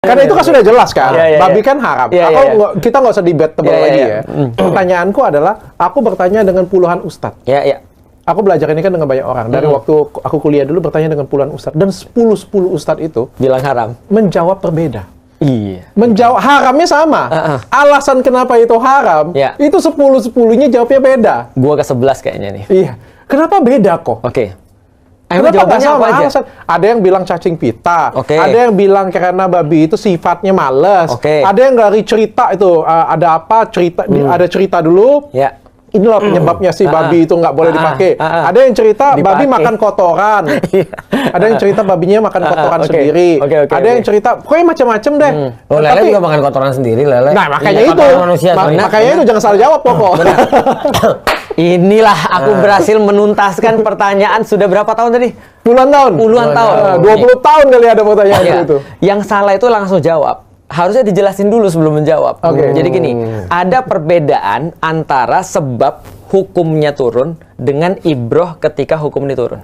Karena itu kan sudah jelas kan, babi kan haram. Kita nggak usah debatable lagi ya. Pertanyaanku adalah, aku bertanya dengan puluhan ustadz. Aku belajar ini kan dengan banyak orang. Dari waktu aku kuliah dulu bertanya dengan puluhan ustadz. Dan 10 ustadz itu bilang haram. Menjawab berbeda. Iya. Menjawab haramnya sama. Alasan kenapa itu haram, itu 10-10-nya jawabnya beda. Gua ke 11 kayaknya nih. Iya. Kenapa beda kok? Oke. Kenapa nggak sama alasan? Ada yang bilang cacing pita, ada yang bilang karena babi itu sifatnya males, ada yang dari cerita itu ada apa cerita, ada cerita dulu. Inilah penyebabnya si babi itu nggak boleh dipakai. Ada yang cerita babi makan kotoran. Ada yang cerita babinya makan kotoran sendiri. Ada yang cerita, pokoknya macam-macam deh. Lele juga makan kotoran sendiri, Lele. Nah, makanya itu. Makanya itu jangan salah jawab, pokok. Inilah aku berhasil menuntaskan pertanyaan sudah berapa tahun tadi? Puluhan tahun. Puluhan tahun. 20 tahun kali ada pertanyaan itu. Yang salah itu langsung jawab. Harusnya dijelasin dulu sebelum menjawab. Jadi gini, ada perbedaan antara sebab hukumnya turun dengan ibroh ketika hukum ini turun.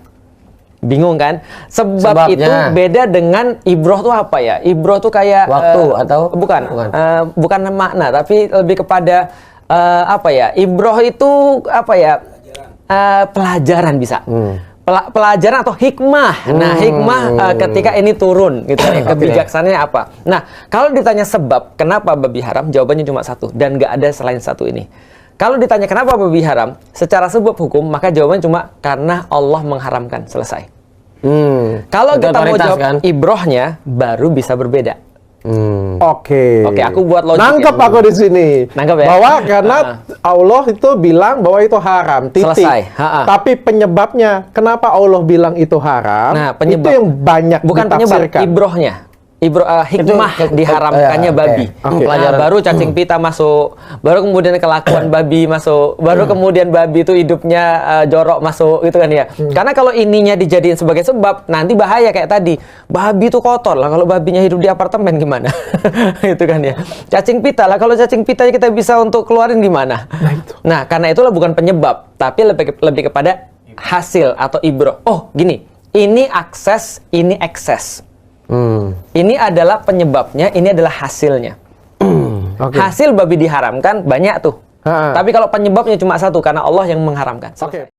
Bingung kan? Sebabnya itu beda dengan ibroh tuh apa ya? Ibroh tuh kayak waktu atau bukan makna, tapi lebih kepada apa ya? Ibroh itu apa ya? Pelajaran bisa. Pelajaran atau hikmah. Nah, hikmah ketika ini turun gitu ya. Kebijaksanaannya apa? Nah, kalau ditanya sebab kenapa babi haram, jawabannya cuma satu dan nggak ada selain satu ini. Kalau ditanya kenapa babi haram, secara sebab hukum, maka jawabannya cuma karena Allah mengharamkan. Selesai. Kalau kita mau jawab ibrohnya, baru bisa berbeda. Oke, aku buat logik. Nangkep aku di sini. Nangkep ya? Bahwa karena Allah itu bilang bahwa itu haram, titik. Selesai. Tapi penyebabnya, kenapa Allah bilang itu haram? Nah, penyebab. Itu yang banyak bukan ditafsirkan. Penyebab, ibrohnya. Hikmah diharamkannya babi. Baru cacing pita masuk, baru kemudian kelakuan babi masuk, baru kemudian babi itu hidupnya jorok masuk gitu kan ya. Karena kalau ininya dijadiin sebagai sebab, nanti bahaya kayak tadi. Babi itu kotor lah, kalau babinya hidup di apartemen gimana? Itu kan ya. Cacing pita lah, kalau cacing pitanya kita bisa untuk keluarin gimana? Nah, karena itulah bukan penyebab, tapi lebih kepada hasil atau ibroh. Oh, gini. Ini akses, ini ekses. Ini adalah penyebabnya, ini adalah hasilnya. Hasil babi diharamkan banyak tuh. Tapi kalau penyebabnya cuma satu, karena Allah yang mengharamkan.